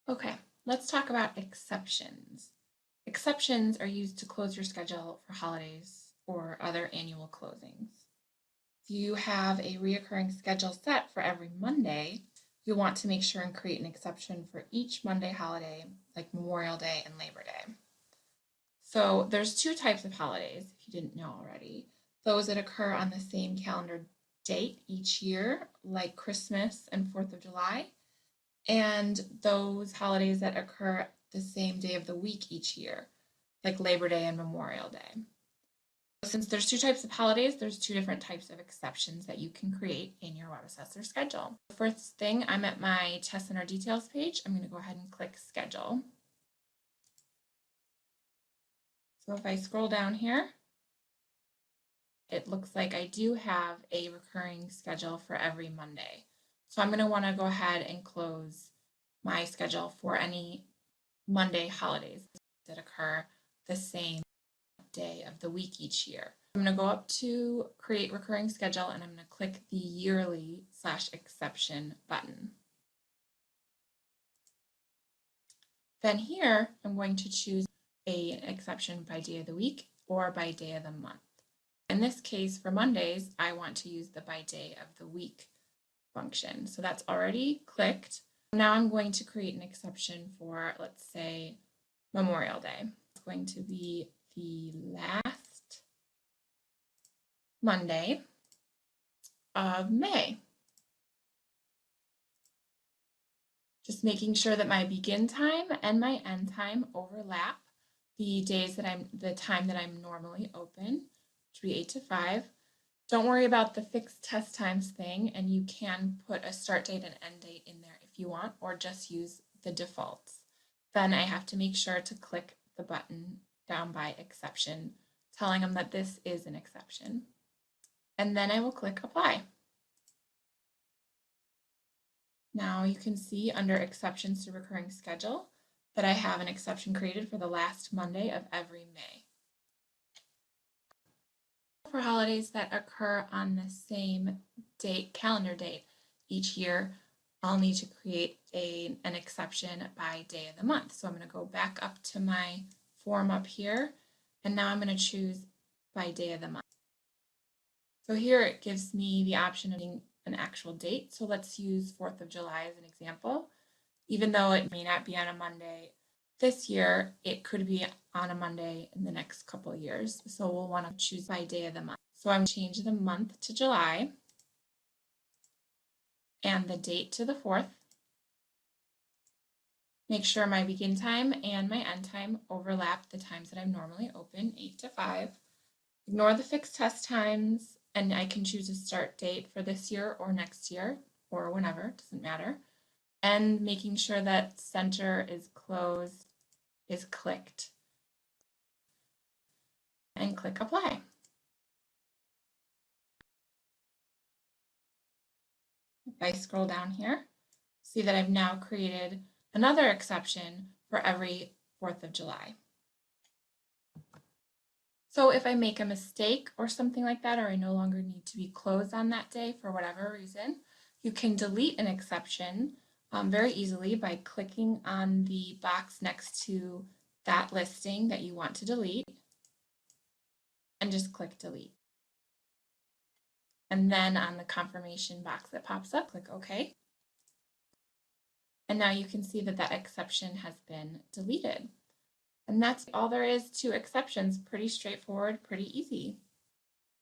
Okay, let's talk about exceptions. Exceptions are used to close your schedule for holidays or other annual closings. If you have a reoccurring schedule set for every Monday, you'll want to make sure and create an exception for each Monday holiday, like Memorial Day and Labor Day. So there's two types of holidays, if you didn't know already. Those that occur on the same calendar date each year, like Christmas and 4th of July, and those holidays that occur the same day of the week each year, like Labor Day and Memorial Day. Since there's two types of holidays, there's two different types of exceptions that you can create in your Web Assessor schedule. The first thing, I'm at my Test Center Details page. I'm going to go ahead and click Schedule. So if I scroll down here, it looks like I do have a recurring schedule for every Monday. So I'm going to want to go ahead and close my schedule for any Monday holidays that occur the same day of the week each year. I'm going to go up to Create Recurring Schedule and I'm going to click the Yearly/Exception button. Then here, I'm going to choose an exception by day of the week or by day of the month. In this case, for Mondays, I want to use the by day of the week function. So that's already clicked. Now I'm going to create an exception for, let's say, Memorial Day. It's going to be the last Monday of May. Just making sure that my begin time and my end time overlap the time that I'm normally open, which would be 8 to 5. Don't worry about the fixed test times thing, and you can put a start date and end date in there if you want, or just use the defaults. Then I have to make sure to click the button down by exception, telling them that this is an exception. And then I will click Apply. Now you can see under Exceptions to Recurring Schedule that I have an exception created for the last Monday of every May. For holidays that occur on the same calendar date each year, I'll need to create an exception by day of the month. So I'm going to go back up to my form up here, and now I'm going to choose by day of the month. So here it gives me the option of an actual date. So let's use 4th of July as an example. Even though it may not be on a Monday this year, it could be on a Monday in the next couple of years. So we'll want to choose by day of the month. So I'm going to change the month to July and the date to the 4th. Make sure my begin time and my end time overlap the times that I'm normally open, 8 to 5. Ignore the fixed test times, and I can choose a start date for this year or next year or whenever, doesn't matter. And making sure that center is closed is clicked. And click Apply. If I scroll down here, see that I've now created another exception for every 4th of July. So if I make a mistake or something like that, or I no longer need to be closed on that day for whatever reason, you can delete an exception very easily by clicking on the box next to that listing that you want to delete and just click delete. And then on the confirmation box that pops up, click OK. And now you can see that that exception has been deleted. And that's all there is to exceptions. Pretty straightforward, pretty easy.